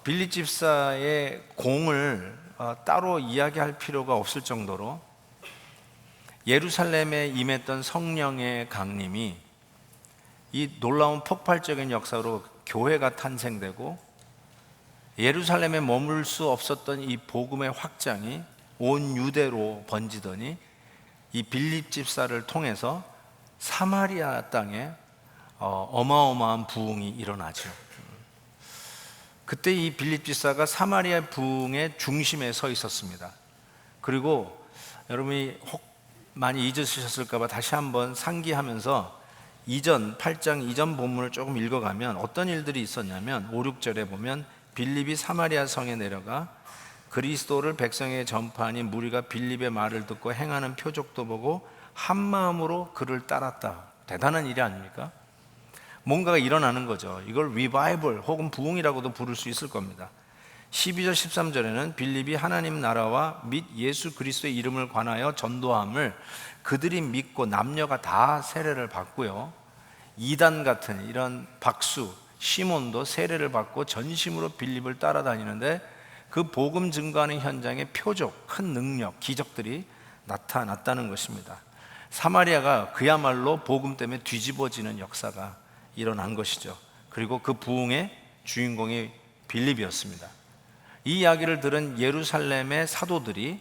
빌립 집사의 공을 따로 이야기할 필요가 없을 정도로 예루살렘에 임했던 성령의 강림이 이 놀라운 폭발적인 역사로 교회가 탄생되고, 예루살렘에 머물 수 없었던 이 복음의 확장이 온 유대로 번지더니 이 빌립 집사를 통해서 사마리아 땅에 어마어마한 부흥이 일어나죠. 그때 이 빌립 집사가 사마리아 부흥의 중심에 서 있었습니다. 그리고 여러분이 혹 많이 잊으셨을까 봐 다시 한번 상기하면서 8장 이전 본문을 조금 읽어가면 어떤 일들이 있었냐면, 5, 6절에 보면 빌립이 사마리아 성에 내려가 그리스도를 백성에게 전파하니 무리가 빌립의 말을 듣고 행하는 표적도 보고 한 마음으로 그를 따랐다. 대단한 일이 아닙니까? 뭔가가 일어나는 거죠. 이걸 리바이벌 혹은 부흥이라고도 부를 수 있을 겁니다. 12절 13절에는 빌립이 하나님 나라와 및 예수 그리스도의 이름을 관하여 전도함을 그들이 믿고 남녀가 다 세례를 받고요, 이단 같은 이런 박수 시몬도 세례를 받고 전심으로 빌립을 따라다니는데, 그 복음 증거하는 현장에 표적, 큰 능력, 기적들이 나타났다는 것입니다. 사마리아가 그야말로 복음 때문에 뒤집어지는 역사가 일어난 것이죠. 그리고 그 부흥의 주인공이 빌립이었습니다. 이 이야기를 들은 예루살렘의 사도들이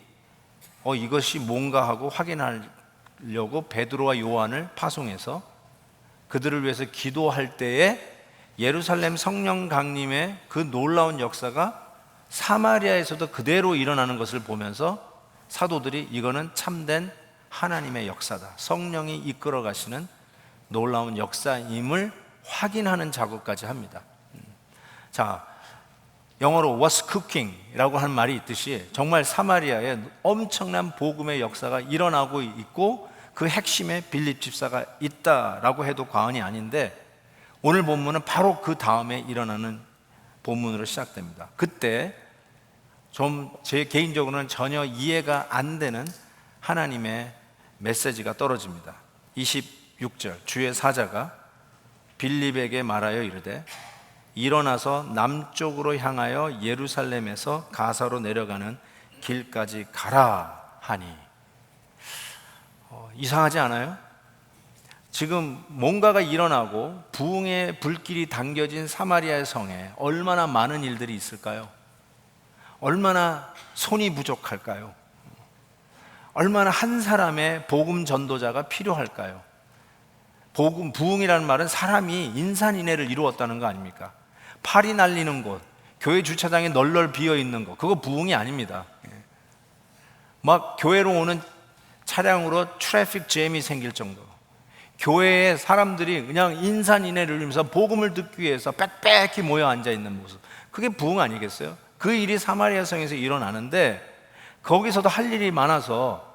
이것이 뭔가 하고 확인하려고 베드로와 요한을 파송해서 그들을 위해서 기도할 때에 예루살렘 성령 강림의 그 놀라운 역사가 사마리아에서도 그대로 일어나는 것을 보면서 사도들이 이거는 참된 하나님의 역사다, 성령이 이끌어 가시는 놀라운 역사임을 확인하는 작업까지 합니다. 자, 영어로 what's cooking 라고 하는 말이 있듯이 정말 사마리아에 엄청난 복음의 역사가 일어나고 있고, 그 핵심에 빌립 집사가 있다라고 해도 과언이 아닌데, 오늘 본문은 바로 그 다음에 일어나는 본문으로 시작됩니다. 그때 좀 제 개인적으로는 전혀 이해가 안 되는 하나님의 메시지가 떨어집니다. 26절, 주의 사자가 빌립에게 말하여 이르되 일어나서 남쪽으로 향하여 예루살렘에서 가사로 내려가는 길까지 가라 하니. 이상하지 않아요? 지금 뭔가가 일어나고 부흥의 불길이 당겨진 사마리아의 성에 얼마나 많은 일들이 있을까요? 얼마나 손이 부족할까요? 얼마나 한 사람의 복음 전도자가 필요할까요? 부흥이라는 말은 사람이 인산인해를 이루었다는 거 아닙니까? 팔이 날리는 곳, 교회 주차장에 널널 비어있는 것, 그거 부흥이 아닙니다. 막 교회로 오는 차량으로 트래픽 잼이 생길 정도로 교회에 사람들이 그냥 인산인해를 이루면서 복음을 듣기 위해서 빽빽히 모여 앉아있는 모습, 그게 부흥 아니겠어요? 그 일이 사마리아 성에서 일어나는데, 거기서도 할 일이 많아서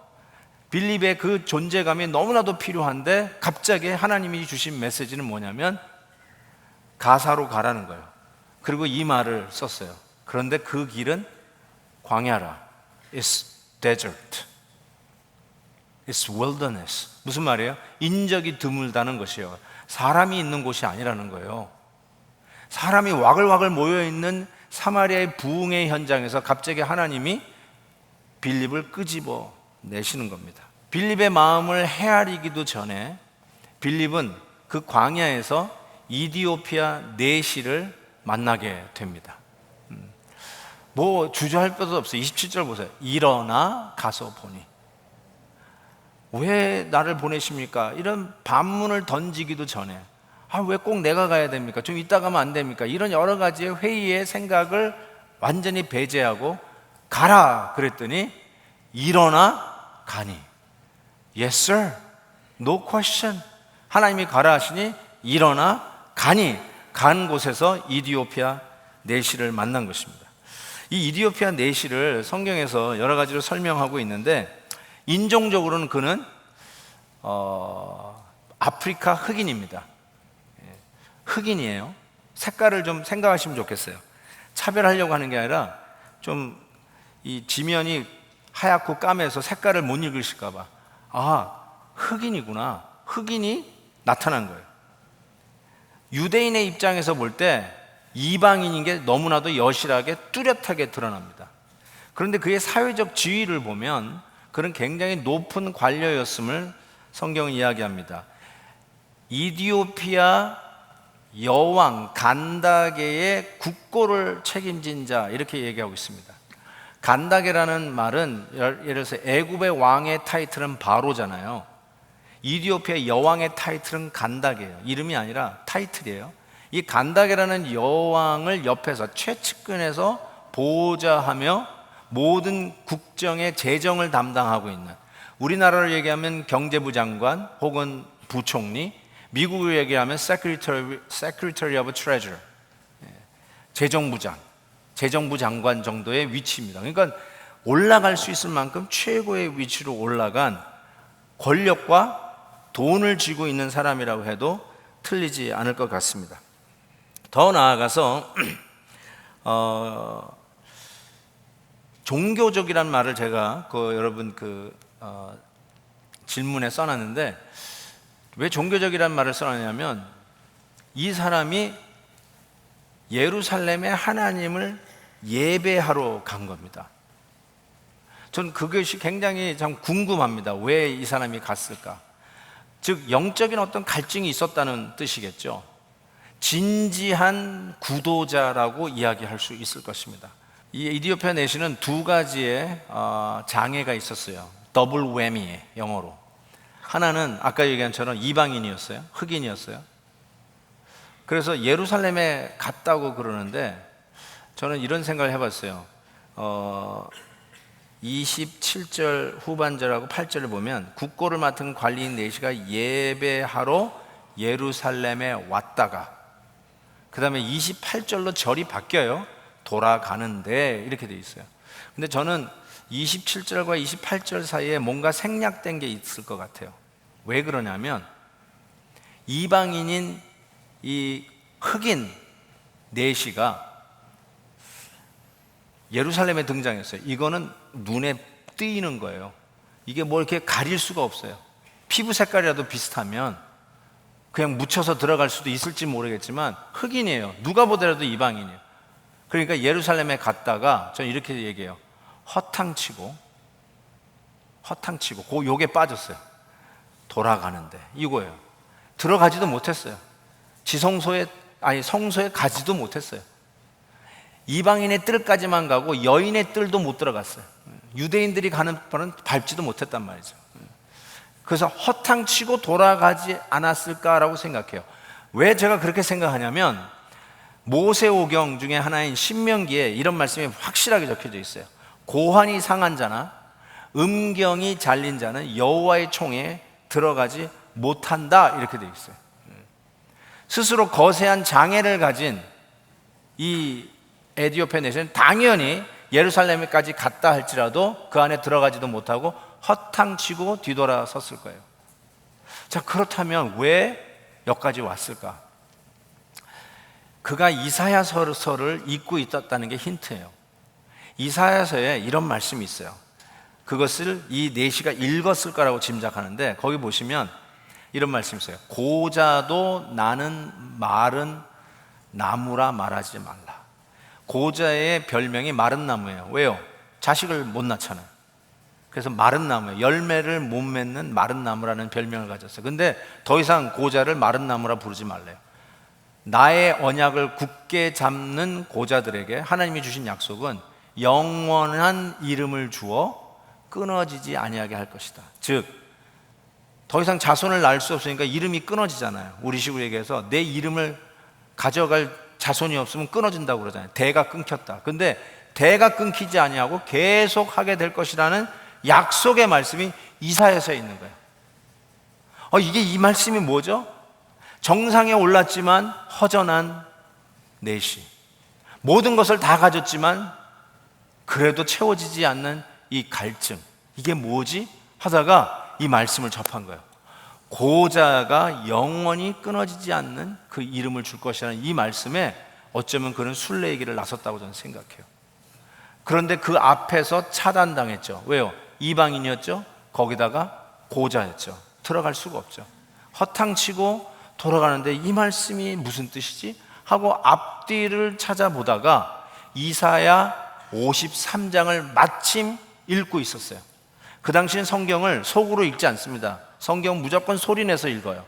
빌립의 그 존재감이 너무나도 필요한데, 갑자기 하나님이 주신 메시지는 뭐냐면 가사로 가라는 거예요. 그리고 이 말을 썼어요. 그런데 그 길은 광야라. It's desert. It's wilderness. 무슨 말이에요? 인적이 드물다는 것이에요. 사람이 있는 곳이 아니라는 거예요. 사람이 와글와글 모여있는 사마리아의 부흥의 현장에서 갑자기 하나님이 빌립을 끄집어 내시는 겁니다. 빌립의 마음을 헤아리기도 전에 빌립은 그 광야에서 이디오피아 내시를 만나게 됩니다. 뭐 주저할 것도 없어요. 27절 보세요. 일어나 가서 보니. 왜 나를 보내십니까? 이런 반문을 던지기도 전에 왜 꼭 내가 가야 됩니까? 좀 이따 가면 안 됩니까? 이런 여러 가지의 회의의 생각을 완전히 배제하고 가라 그랬더니 일어나 가니. Yes sir, no question. 하나님이 가라 하시니 일어나 가니, 간 곳에서 이디오피아 내시를 만난 것입니다. 이 이디오피아 내시를 성경에서 여러 가지로 설명하고 있는데, 인종적으로는 그는 아프리카 흑인입니다. 흑인이에요. 색깔을 좀 생각하시면 좋겠어요. 차별하려고 하는 게 아니라 좀 이 지면이 하얗고 까매서 색깔을 못 읽으실까 봐, 흑인이구나, 흑인이 나타난 거예요. 유대인의 입장에서 볼 때 이방인인 게 너무나도 여실하게 뚜렷하게 드러납니다. 그런데 그의 사회적 지위를 보면 그는 굉장히 높은 관료였음을 성경은 이야기합니다. 이디오피아 여왕 간다게의 국고를 책임진 자, 이렇게 얘기하고 있습니다. 간다게라는 말은 예를 들어서 애굽의 왕의 타이틀은 바로잖아요. 이디오피아 여왕의 타이틀은 간다게예요. 이름이 아니라 타이틀이에요. 이 간다게라는 여왕을 옆에서 최측근에서 보호자하며 모든 국정의 재정을 담당하고 있는, 우리나라로 얘기하면 경제부 장관 혹은 부총리, 미국으로 얘기하면 Secretary of Treasury, 재정부 장관 정도의 위치입니다. 그러니까 올라갈 수 있을 만큼 최고의 위치로 올라간 권력과 돈을 쥐고 있는 사람이라고 해도 틀리지 않을 것 같습니다. 더 나아가서 종교적이란 말을 제가 여러분 질문에 써놨는데, 왜 종교적이란 말을 써놨냐면 이 사람이 예루살렘에 하나님을 예배하러 간 겁니다. 전 그것이 굉장히 참 궁금합니다. 왜 이 사람이 갔을까? 즉 영적인 어떤 갈증이 있었다는 뜻이겠죠. 진지한 구도자라고 이야기할 수 있을 것입니다. 이 이디오피아 내시는 두 가지의 장애가 있었어요. 더블 웨미, 영어로. 하나는 아까 얘기한 것처럼 이방인이었어요. 흑인이었어요. 그래서 예루살렘에 갔다고 그러는데 저는 이런 생각을 해봤어요. 27절 후반절하고 8절을 보면 국고를 맡은 관리인 네시가 예배하러 예루살렘에 왔다가, 그 다음에 28절로 절이 바뀌어요. 돌아가는데, 이렇게 돼 있어요. 근데 저는 27절과 28절 사이에 뭔가 생략된 게 있을 것 같아요. 왜 그러냐면 이방인인 이 흑인 네시가 예루살렘에 등장했어요. 이거는 눈에 띄는 거예요. 이게 뭐 이렇게 가릴 수가 없어요. 피부 색깔이라도 비슷하면 그냥 묻혀서 들어갈 수도 있을지 모르겠지만 흑인이에요. 누가 보더라도 이방인이에요. 그러니까 예루살렘에 갔다가 저는 이렇게 얘기해요. 허탕치고 욕에 빠졌어요. 돌아가는데, 이거예요. 들어가지도 못했어요. 성소에 가지도 못했어요. 이방인의 뜰까지만 가고 여인의 뜰도 못 들어갔어요. 유대인들이 가는 발은 밟지도 못했단 말이죠. 그래서 허탕치고 돌아가지 않았을까라고 생각해요. 왜 제가 그렇게 생각하냐면 모세오경 중에 하나인 신명기에 이런 말씀이 확실하게 적혀져 있어요. 고환이 상한 자나 음경이 잘린 자는 여호와의 총에 들어가지 못한다, 이렇게 되어 있어요. 스스로 거세한 장애를 가진 이 에디오피아 내시는 당연히 예루살렘까지 갔다 할지라도 그 안에 들어가지도 못하고 허탕치고 뒤돌아섰을 거예요. 자, 그렇다면 왜 여기까지 왔을까? 그가 이사야서를 읽고 있었다는 게 힌트예요. 이사야서에 이런 말씀이 있어요. 그것을 이 네시가 읽었을 거라고 짐작하는데, 거기 보시면 이런 말씀이 있어요. 고자도 나는 마른 나무라 말하지 말라. 고자의 별명이 마른 나무예요. 왜요? 자식을 못 낳잖아요. 그래서 마른 나무예요. 열매를 못 맺는 마른 나무라는 별명을 가졌어요. 근데 더 이상 고자를 마른 나무라 부르지 말래요. 나의 언약을 굳게 잡는 고자들에게 하나님이 주신 약속은 영원한 이름을 주어 끊어지지 아니하게 할 것이다. 즉, 더 이상 자손을 낳을 수 없으니까 이름이 끊어지잖아요. 우리 식으로 얘기해서 내 이름을 가져갈 자손이 없으면 끊어진다고 그러잖아요. 대가 끊겼다. 근데 대가 끊기지 아니하고 계속 하게 될 것이라는 약속의 말씀이 이사야서에 있는 거예요. 이게 이 말씀이 뭐죠? 정상에 올랐지만 허전한 내시, 모든 것을 다 가졌지만 그래도 채워지지 않는 이 갈증, 이게 뭐지? 하다가 이 말씀을 접한 거예요. 고자가 영원히 끊어지지 않는 그 이름을 줄 것이라는 이 말씀에 어쩌면 그는 순례의 나섰다고 저는 생각해요. 그런데 그 앞에서 차단당했죠. 왜요? 이방인이었죠. 거기다가 고자였죠. 들어갈 수가 없죠. 허탕치고 돌아가는데 이 말씀이 무슨 뜻이지? 하고 앞뒤를 찾아보다가 이사야 53장을 마침 읽고 있었어요. 그 당시엔 성경을 속으로 읽지 않습니다. 성경 무조건 소리내서 읽어요.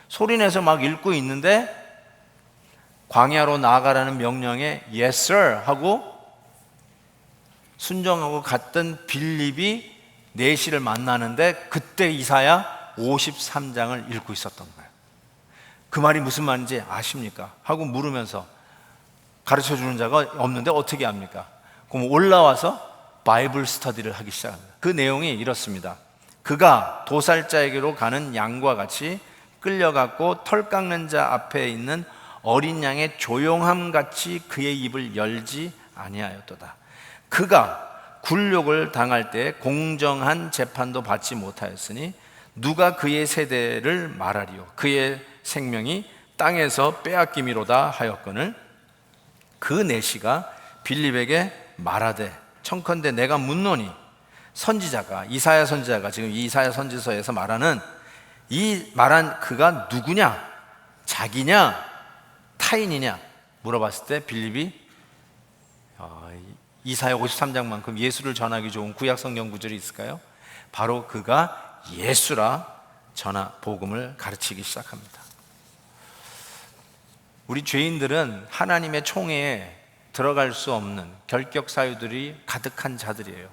소리내서 막 읽고 있는데 광야로 나아가라는 명령에 Yes sir 하고 순종하고 갔던 빌립이 내시를 만나는데 그때 이사야 53장을 읽고 있었던 거예요. 그 말이 무슨 말인지 아십니까? 하고 물으면서 가르쳐주는 자가 없는데 어떻게 합니까? 그럼 올라와서 바이블 스터디를 하기 시작합니다. 그 내용이 이렇습니다. 그가 도살자에게로 가는 양과 같이 끌려갔고 털 깎는 자 앞에 있는 어린 양의 조용함같이 그의 입을 열지 아니하였도다. 그가 굴욕을 당할 때 공정한 재판도 받지 못하였으니 누가 그의 세대를 말하리요. 그의 생명이 땅에서 빼앗김이로다 하였거늘 그 내시가 빌립에게 말하되 청컨대 내가 묻노니 선지자가 이사야 선지자가 지금 이사야 선지서에서 말하는 이 말한 그가 누구냐? 자기냐? 타인이냐? 물어봤을 때 빌립이 이사야 53장만큼 예수를 전하기 좋은 구약 성경 구절이 있을까요? 바로 그가 예수라 복음을 가르치기 시작합니다. 우리 죄인들은 하나님의 총회에 들어갈 수 없는 결격 사유들이 가득한 자들이에요.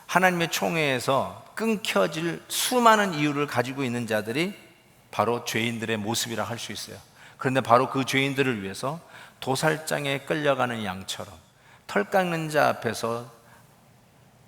하나님의 총회에서 끊겨질 수많은 이유를 가지고 있는 자들이 바로 죄인들의 모습이라 할 수 있어요. 그런데 바로 그 죄인들을 위해서 도살장에 끌려가는 양처럼 털 깎는 자 앞에서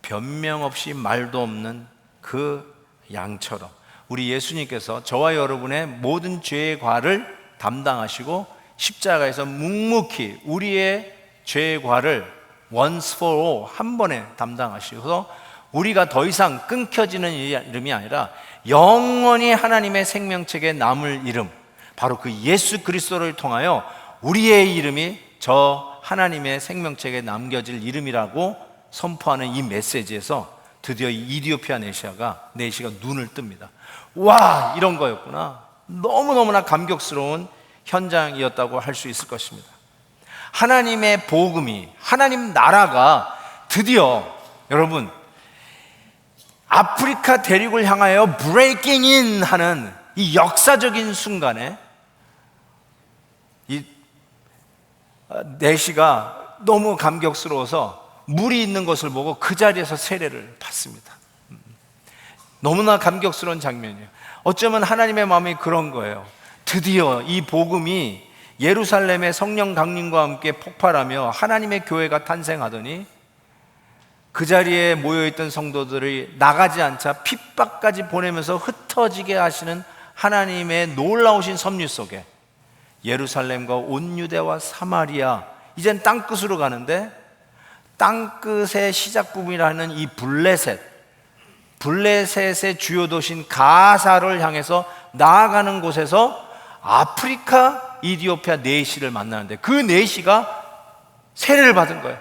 변명 없이 말도 없는 그 양처럼 우리 예수님께서 저와 여러분의 모든 죄의 과를 담당하시고 십자가에서 묵묵히 우리의 죄의 과를 once for all 한 번에 담당하시고서 우리가 더 이상 끊겨지는 이름이 아니라 영원히 하나님의 생명책에 남을 이름, 바로 그 예수 그리스도를 통하여 우리의 이름이 저 하나님의 생명책에 남겨질 이름이라고 선포하는 이 메시지에서 드디어 이 이디오피아 내시가 눈을 뜹니다. 와, 이런 거였구나. 너무너무나 감격스러운 현장이었다고 할 수 있을 것입니다. 하나님의 복음이, 하나님 나라가 드디어 여러분 아프리카 대륙을 향하여 브레이킹 인 하는 이 역사적인 순간에 이 내시가 너무 감격스러워서 물이 있는 것을 보고 그 자리에서 세례를 받습니다. 너무나 감격스러운 장면이에요. 어쩌면 하나님의 마음이 그런 거예요. 드디어 이 복음이 예루살렘의 성령 강림과 함께 폭발하며 하나님의 교회가 탄생하더니 그 자리에 모여있던 성도들이 나가지 않자 핍박까지 보내면서 흩어지게 하시는 하나님의 놀라우신 섭리 속에 예루살렘과 온 유대와 사마리아, 이젠 땅끝으로 가는데 땅끝의 시작 부분이라는 이 블레셋의 주요 도시인 가사를 향해서 나아가는 곳에서 아프리카 이디오피아 내시를 만나는데 그 내시가 세례를 받은 거예요.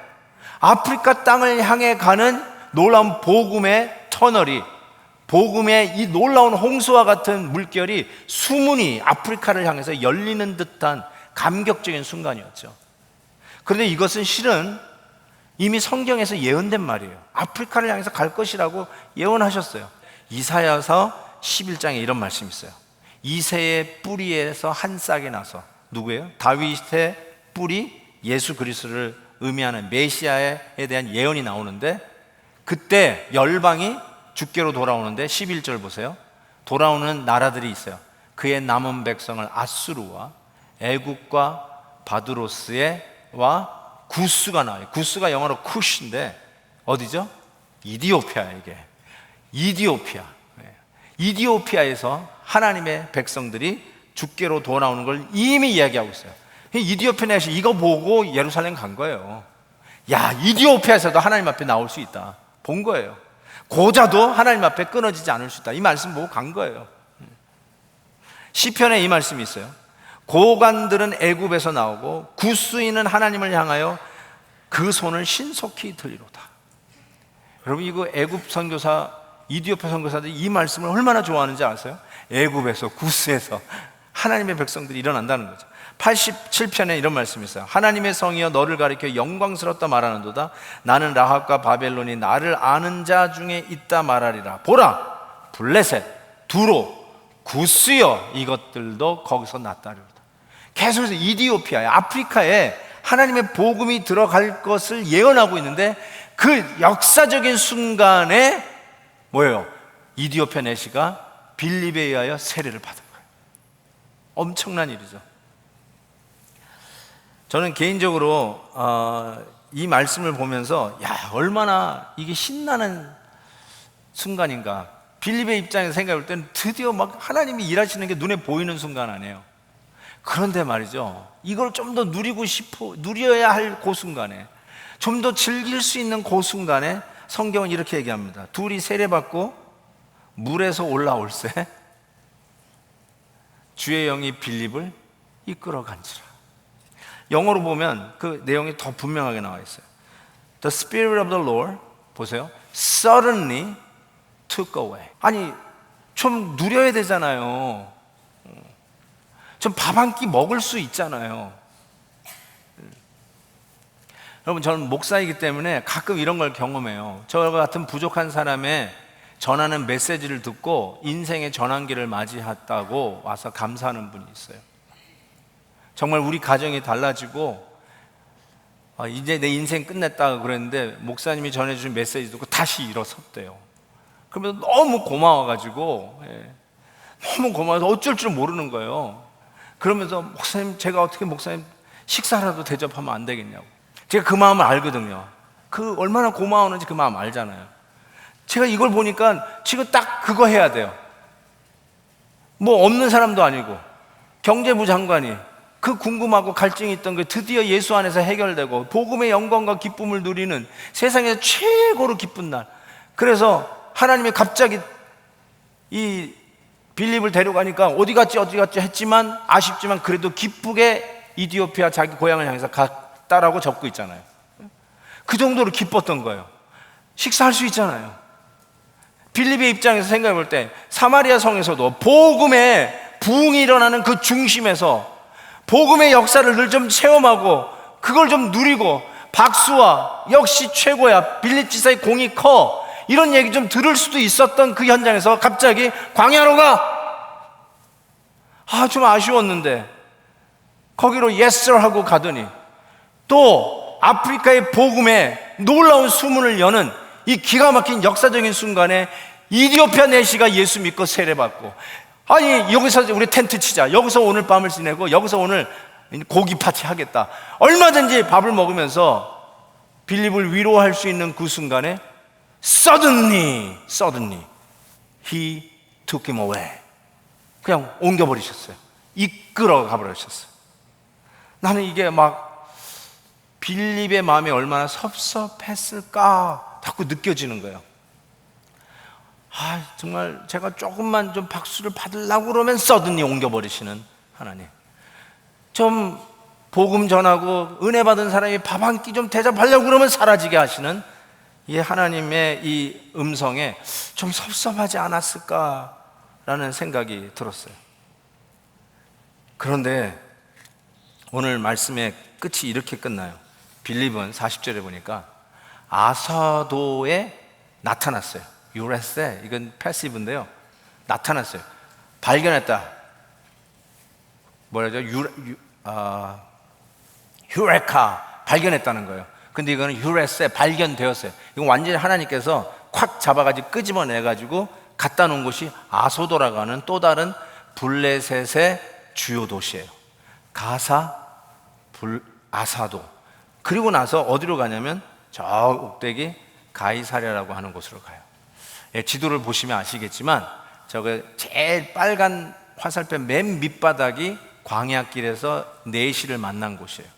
아프리카 땅을 향해 가는 놀라운 복음의 터널이, 복음의 이 놀라운 홍수와 같은 물결이 수문이 아프리카를 향해서 열리는 듯한 감격적인 순간이었죠. 그런데 이것은 실은 이미 성경에서 예언된 말이에요. 아프리카를 향해서 갈 것이라고 예언하셨어요. 이사야서 11장에 이런 말씀이 있어요. 이새의 뿌리에서 한 싹이 나서, 누구예요? 다윗의 뿌리, 예수 그리스도를 의미하는 메시아에 대한 예언이 나오는데 그때 열방이 주께로 돌아오는데 11절 보세요. 돌아오는 나라들이 있어요. 그의 남은 백성을 아수르와 애국과 바드로스와 구스가 나와요. 구스가 영어로 쿠시인데 어디죠? 이디오피아에게. 이디오피아에서 하나님의 백성들이 주께로 돌아오는 걸 이미 이야기하고 있어요. 이디오피아에서 이거 보고 예루살렘 간 거예요. 야, 이디오피아에서도 하나님 앞에 나올 수 있다. 본 거예요. 고자도 하나님 앞에 끊어지지 않을 수 있다. 이 말씀 보고 간 거예요. 시편에 이 말씀이 있어요. 고관들은 애굽에서 나오고 구스인은 하나님을 향하여 그 손을 신속히 들리로다. 여러분, 이거 애굽 선교사, 이디오피아 선교사들이 이 말씀을 얼마나 좋아하는지 아세요? 애굽에서, 구스에서 하나님의 백성들이 일어난다는 거죠. 87편에 이런 말씀이 있어요. 하나님의 성이여 너를 가리켜 영광스럽다 말하는도다. 나는 라합과 바벨론이 나를 아는 자 중에 있다 말하리라. 보라, 블레셋, 두로, 구스여 이것들도 거기서 났다리로다. 계속해서 이디오피아에, 아프리카에 하나님의 복음이 들어갈 것을 예언하고 있는데 그 역사적인 순간에 뭐예요? 이디오피아 내시가 빌립에 의하여 세례를 받은 거예요. 엄청난 일이죠. 저는 개인적으로 이 말씀을 보면서 얼마나 이게 신나는 순간인가. 빌립의 입장에서 생각해 볼 때는 드디어 막 하나님이 일하시는 게 눈에 보이는 순간 아니에요. 그런데 말이죠, 이걸 좀 더 누려야 할 그 순간에, 좀 더 즐길 수 있는 그 순간에 성경은 이렇게 얘기합니다. 둘이 세례받고 물에서 올라올새 주의 영이 빌립을 이끌어 간지라. 영어로 보면 그 내용이 더 분명하게 나와 있어요. The Spirit of the Lord, 보세요, suddenly took away. 아니, 좀 누려야 되잖아요. 좀 밥 한 끼 먹을 수 있잖아요. 여러분, 저는 목사이기 때문에 가끔 이런 걸 경험해요. 저 같은 부족한 사람의 전하는 메시지를 듣고 인생의 전환기를 맞이했다고 와서 감사하는 분이 있어요. 정말 우리 가정이 달라지고 이제 내 인생 끝냈다 그랬는데 목사님이 전해주신 메시지 듣고 다시 일어섰대요. 그러면 너무 고마워가지고, 너무 고마워서 어쩔 줄 모르는 거예요. 그러면서 목사님, 제가 어떻게 목사님 식사라도 대접하면 안 되겠냐고. 제가 그 마음을 알거든요. 그 얼마나 고마워하는지 그 마음 알잖아요. 제가 이걸 보니까 지금 딱 그거 해야 돼요. 뭐 없는 사람도 아니고 경제부 장관이 그 궁금하고 갈증이 있던 게 드디어 예수 안에서 해결되고 복음의 영광과 기쁨을 누리는 세상에서 최고로 기쁜 날. 그래서 하나님이 갑자기 이 빌립을 데려가니까 어디 갔지 했지만, 아쉽지만 그래도 기쁘게 이디오피아 자기 고향을 향해서 갔다라고 적고 있잖아요. 그 정도로 기뻤던 거예요. 식사할 수 있잖아요. 빌립의 입장에서 생각해 볼 때 사마리아 성에서도 복음의 부흥이 일어나는 그 중심에서 복음의 역사를 늘 좀 체험하고 그걸 좀 누리고, 박수와 역시 최고야, 빌립 지사의 공이 커, 이런 얘기 좀 들을 수도 있었던 그 현장에서 갑자기 광야로 가! 좀 아쉬웠는데 거기로 yes sir 하고 가더니 또 아프리카의 복음에 놀라운 수문을 여는 이 기가 막힌 역사적인 순간에 이디오피아 내시가 예수 믿고 세례받고, 아니 여기서 우리 텐트 치자, 여기서 오늘 밤을 지내고 여기서 오늘 고기 파티 하겠다, 얼마든지 밥을 먹으면서 빌립을 위로할 수 있는 그 순간에 suddenly he took him away. 그냥 옮겨버리셨어요. 이끌어 가버리셨어요. 나는 이게 막 빌립의 마음이 얼마나 섭섭했을까 자꾸 느껴지는 거예요. 정말 제가 조금만 좀 박수를 받으려고 그러면 suddenly 옮겨버리시는 하나님. 좀 복음 전하고 은혜 받은 사람이 밥 한 끼 좀 대접하려고 그러면 사라지게 하시는 이 하나님의 이 음성에 좀 섭섭하지 않았을까라는 생각이 들었어요. 그런데 오늘 말씀의 끝이 이렇게 끝나요. 빌립은 40절에 보니까 아사도에 나타났어요. 유레세, 이건 패시브인데요. 나타났어요. 발견했다. 뭐라죠? 휴레카, 발견했다는 거예요. 근데 이거는 유레세, 발견되었어요. 이건 완전히 하나님께서 콱 잡아가지고 끄집어내가지고 갖다 놓은 곳이 아소도라고 하는 또 다른 블레셋의 주요 도시예요. 가사, 아사도. 그리고 나서 어디로 가냐면 저 꼭대기 가이사랴라고 하는 곳으로 가요. 지도를 보시면 아시겠지만 저거 제일 빨간 화살표 맨 밑바닥이 광야길에서 내시를 만난 곳이에요.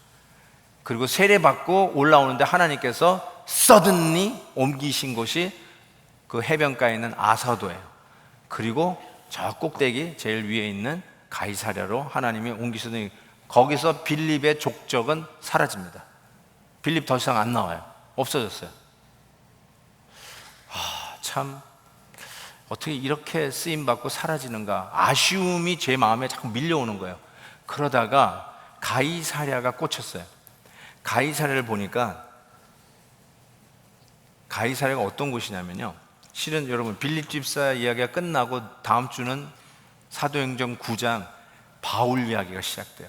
그리고 세례받고 올라오는데 하나님께서 suddenly 옮기신 곳이 그 해변가에 있는 아사도예요. 그리고 저 꼭대기 제일 위에 있는 가이사랴로 하나님이 옮기시더니 거기서 빌립의 족적은 사라집니다. 빌립 더 이상 안 나와요. 없어졌어요. 참 어떻게 이렇게 쓰임받고 사라지는가, 아쉬움이 제 마음에 자꾸 밀려오는 거예요. 그러다가 가이사랴가 꽂혔어요. 가이사랴를 보니까, 가이사랴가 어떤 곳이냐면요, 실은 여러분 빌립 집사 이야기가 끝나고 다음 주는 사도행전 9장 바울 이야기가 시작돼요.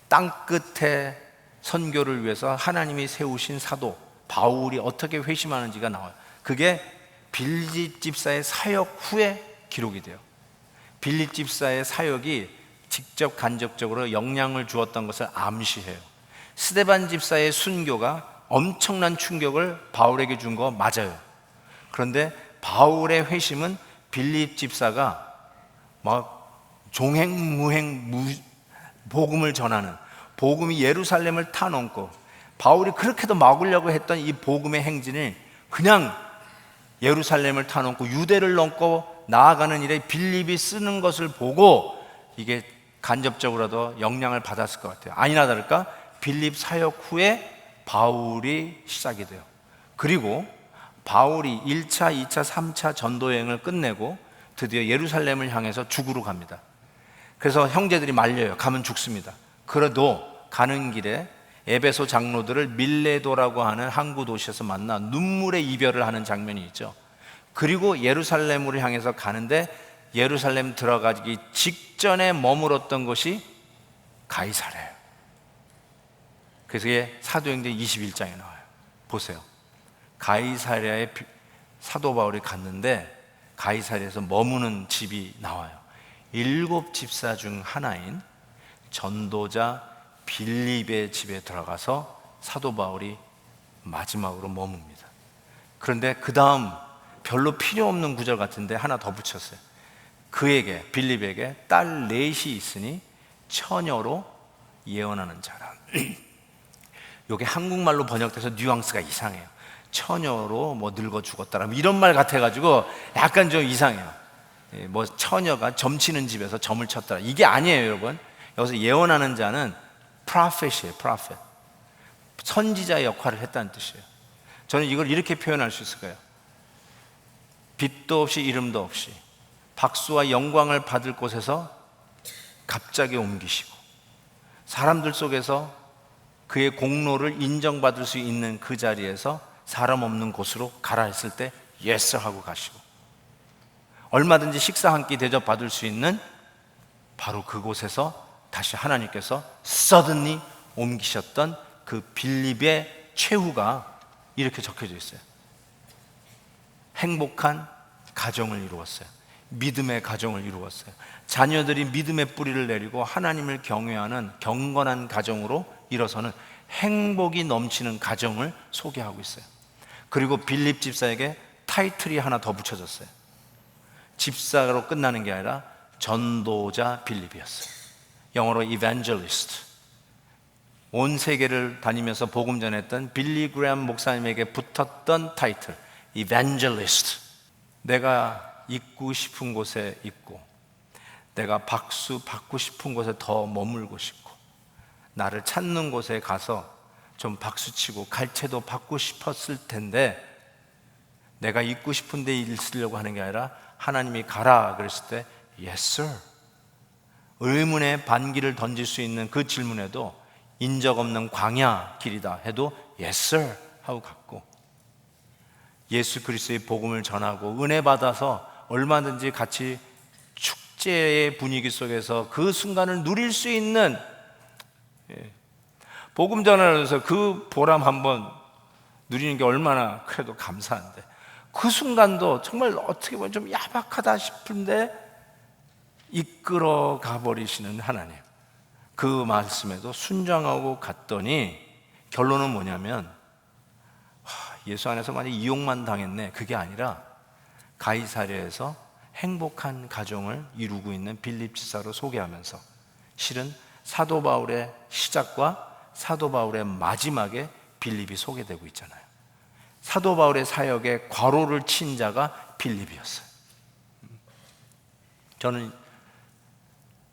땅끝에 선교를 위해서 하나님이 세우신 사도 바울이 어떻게 회심하는지가 나와요. 그게 빌립 집사의 사역 후에 기록이 돼요. 빌립 집사의 사역이 직접 간접적으로 영향을 주었던 것을 암시해요. 스데반 집사의 순교가 엄청난 충격을 바울에게 준 거 맞아요. 그런데 바울의 회심은 빌립 집사가 막 종횡무행 복음을 전하는, 복음이 예루살렘을 타넘고, 바울이 그렇게도 막으려고 했던 이 복음의 행진을 그냥 예루살렘을 타넘고 유대를 넘고 나아가는 일에 빌립이 쓰는 것을 보고 이게 간접적으로도 영향을 받았을 것 같아요. 아니나 다를까 빌립 사역 후에 바울이 시작이 돼요. 그리고 바울이 1차, 2차, 3차 전도여행을 끝내고 드디어 예루살렘을 향해서 죽으러 갑니다. 그래서 형제들이 말려요. 가면 죽습니다. 그래도 가는 길에 에베소 장로들을 밀레도라고 하는 항구 도시에서 만나 눈물의 이별을 하는 장면이 있죠. 그리고 예루살렘으로 향해서 가는데 예루살렘 들어가기 직전에 머물었던 곳이 가이사랴예요. 그래서 이게 사도행전 21장에 나와요. 보세요. 가이사랴에 사도 바울이 갔는데 가이사랴에서 머무는 집이 나와요. 7 집사 중 하나인 전도자 빌립의 집에 들어가서 사도 바울이 마지막으로 머뭅니다. 그런데 그 다음 별로 필요 없는 구절 같은데 하나 더 붙였어요. 그에게, 빌립에게 딸 넷이 있으니 처녀로 예언하는 자라. 이게 한국말로 번역돼서 뉘앙스가 이상해요. 처녀로 뭐 늙어 죽었다라 이런 말 같아가지고 약간 좀 이상해요. 뭐 처녀가 점치는 집에서 점을 쳤더라, 이게 아니에요. 여러분, 여기서 예언하는 자는 prophet이에요. prophet, 선지자 역할을 했다는 뜻이에요. 저는 이걸 이렇게 표현할 수 있을 거예요. 빛도 없이 이름도 없이 박수와 영광을 받을 곳에서 갑자기 옮기시고, 사람들 속에서 그의 공로를 인정받을 수 있는 그 자리에서 사람 없는 곳으로 가라 했을 때 예스 하고 가시고, 얼마든지 식사 한 끼 대접받을 수 있는 바로 그곳에서 다시 하나님께서 suddenly 옮기셨던 그 빌립의 최후가 이렇게 적혀져 있어요. 행복한 가정을 이루었어요. 믿음의 가정을 이루었어요. 자녀들이 믿음의 뿌리를 내리고 하나님을 경외하는 경건한 가정으로 일어서는 행복이 넘치는 가정을 소개하고 있어요. 그리고 빌립 집사에게 타이틀이 하나 더 붙여졌어요. 집사로 끝나는 게 아니라 전도자 빌립이었어요. 영어로 evangelist. 온 세계를 다니면서 복음 전했던 빌리 그레엄 목사님에게 붙었던 타이틀 evangelist. 내가 있고 싶은 곳에 있고, 내가 박수 받고 싶은 곳에 더 머물고 싶고, 나를 찾는 곳에 가서 좀 박수치고 갈채도 받고 싶었을 텐데, 내가 있고 싶은 데 있으려고 하는 게 아니라 하나님이 가라 그랬을 때 yes sir, 의문의 반기를 던질 수 있는 그 질문에도 인적 없는 광야 길이다 해도 yes sir 하고 갔고, 예수 그리스도의 복음을 전하고 은혜 받아서 얼마든지 같이 축제의 분위기 속에서 그 순간을 누릴 수 있는, 복음 전하면서 그 보람 한번 누리는 게 얼마나 그래도 감사한데, 그 순간도 정말 어떻게 보면 좀 야박하다 싶은데 이끌어 가버리시는 하나님, 그 말씀에도 순종하고 갔더니 결론은 뭐냐면 예수 안에서 만약 이용만 당했네, 그게 아니라 가이사랴에서 행복한 가정을 이루고 있는 빌립 집사로 소개하면서 실은 사도 바울의 시작과 사도 바울의 마지막에 빌립이 소개되고 있잖아요. 사도 바울의 사역에 괄호를 친 자가 빌립이었어요. 저는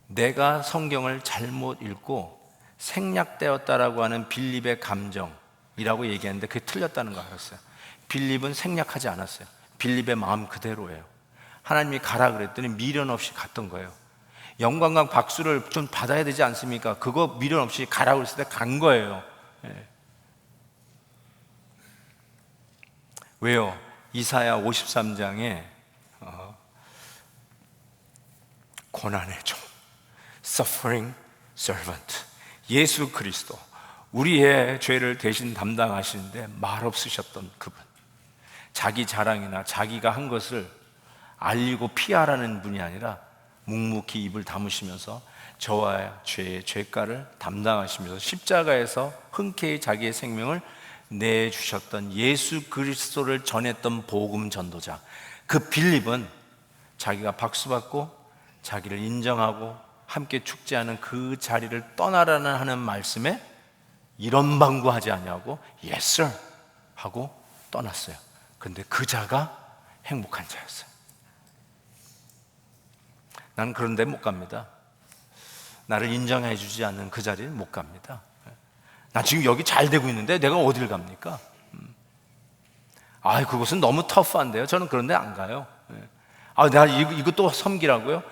내가 성경을 잘못 읽고 생략되었다라고 하는 빌립의 감정이라고 얘기했는데 그게 틀렸다는 거 알았어요. 빌립은 생략하지 않았어요. 빌립의 마음 그대로예요. 하나님이 가라 그랬더니 미련 없이 갔던 거예요. 영광과 박수를 좀 받아야 되지 않습니까? 그거 미련 없이 가라고 했을 때 간 거예요. 예. 왜요? 이사야 53장에 고난의 종, suffering servant, 예수 그리스도, 우리의 죄를 대신 담당하시는데 말 없으셨던 그분, 자기 자랑이나 자기가 한 것을 알리고 피하라는 분이 아니라 묵묵히 입을 다무시면서 저와 죄의 죄가를 담당하시면서 십자가에서 흔쾌히 자기의 생명을 내주셨던 예수 그리스도를 전했던 복음 전도자, 그 빌립은 자기가 박수받고 자기를 인정하고 함께 축제하는 그 자리를 떠나라는 하는 말씀에 이런 방구하지 않냐고 Yes sir 하고 떠났어요. 근데 그 자가 행복한 자였어요. 나는 그런 데 못 갑니다. 나를 인정해 주지 않는 그 자리를 못 갑니다. 나 지금 여기 잘 되고 있는데 내가 어딜 갑니까? 그것은 너무 터프한데요. 저는 그런 데 안 가요. 내가 이거 또 섬기라고요?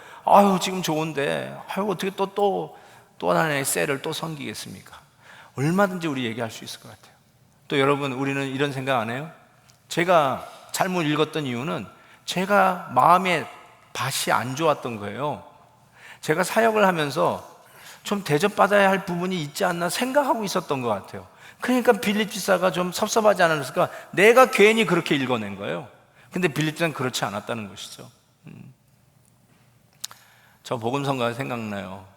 지금 좋은데 어떻게 또 하나의 셀을 또 섬기겠습니까? 얼마든지 우리 얘기할 수 있을 것 같아요. 또 여러분, 우리는 이런 생각 안 해요? 제가 잘못 읽었던 이유는 제가 마음에 밭이 안 좋았던 거예요. 제가 사역을 하면서 좀 대접받아야 할 부분이 있지 않나 생각하고 있었던 것 같아요. 그러니까 빌립 지사가 좀 섭섭하지 않았을까? 내가 괜히 그렇게 읽어낸 거예요. 근데 빌립 지사는 그렇지 않았다는 것이죠. 저 복음성가가 생각나요.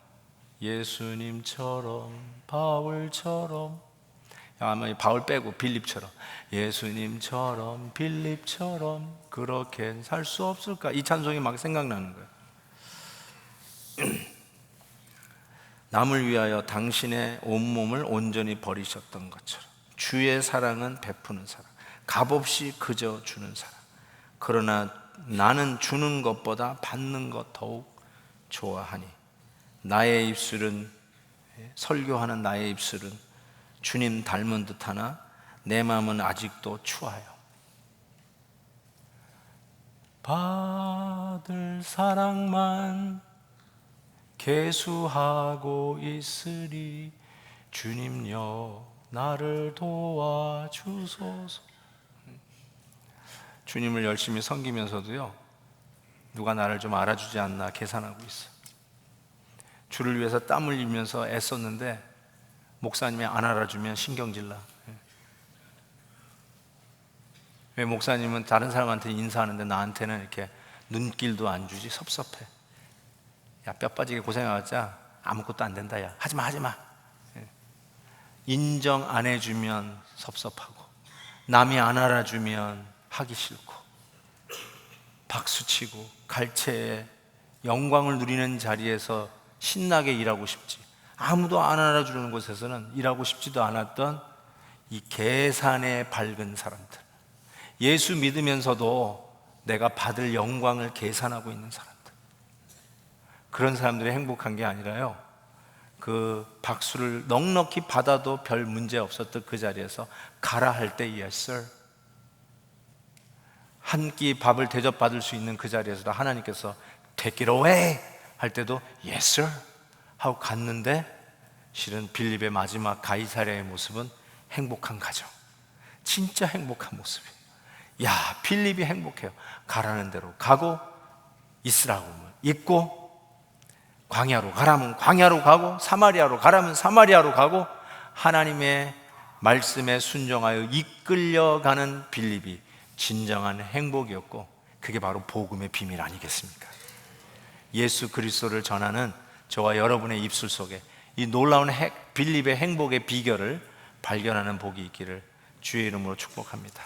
예수님처럼, 바울처럼, 아마 바울 빼고 빌립처럼, 예수님처럼 빌립처럼 그렇게 살 수 없을까? 이 찬송이 막 생각나는 거예요. 남을 위하여 당신의 온몸을 온전히 버리셨던 것처럼 주의 사랑은 베푸는 사랑, 값없이 그저 주는 사랑. 그러나 나는 주는 것보다 받는 것 더욱 좋아하니 나의 입술은, 설교하는 나의 입술은 주님 닮은 듯하나 내 마음은 아직도 추하여 받을 사랑만 계수하고 있으리 주님여 나를 도와주소서. 주님을 열심히 섬기면서도요, 누가 나를 좀 알아주지 않나 계산하고 있어. 주를 위해서 땀 흘리면서 애썼는데 목사님이 안 알아주면 신경질 나. 왜 목사님은 다른 사람한테 인사하는데 나한테는 이렇게 눈길도 안 주지? 섭섭해. 야, 뼈 빠지게 고생하자. 아무것도 안 된다. 야, 하지마. 인정 안 해주면 섭섭하고, 남이 안 알아주면 하기 싫고, 박수치고 갈채에 영광을 누리는 자리에서 신나게 일하고 싶지, 아무도 안 알아주는 곳에서는 일하고 싶지도 않았던 이 계산에 밝은 사람들, 예수 믿으면서도 내가 받을 영광을 계산하고 있는 사람들, 그런 사람들이 행복한 게 아니라요, 그 박수를 넉넉히 받아도 별 문제 없었던 그 자리에서 가라 할 때 Yes sir, 한 끼 밥을 대접받을 수 있는 그 자리에서도 하나님께서 Take it away 할 때도 Yes sir 하고 갔는데, 실은 빌립의 마지막 가이사랴의 모습은 행복한 가정, 진짜 행복한 모습이에요. 야, 빌립이 행복해요. 가라는 대로 가고, 있으라고 있고, 광야로 가라면 광야로 가고, 사마리아로 가라면 사마리아로 가고, 하나님의 말씀에 순종하여 이끌려가는 빌립이 진정한 행복이었고, 그게 바로 복음의 비밀 아니겠습니까? 예수 그리스도를 전하는 저와 여러분의 입술 속에 이 놀라운 빌립의 행복의 비결을 발견하는 복이 있기를 주의 이름으로 축복합니다.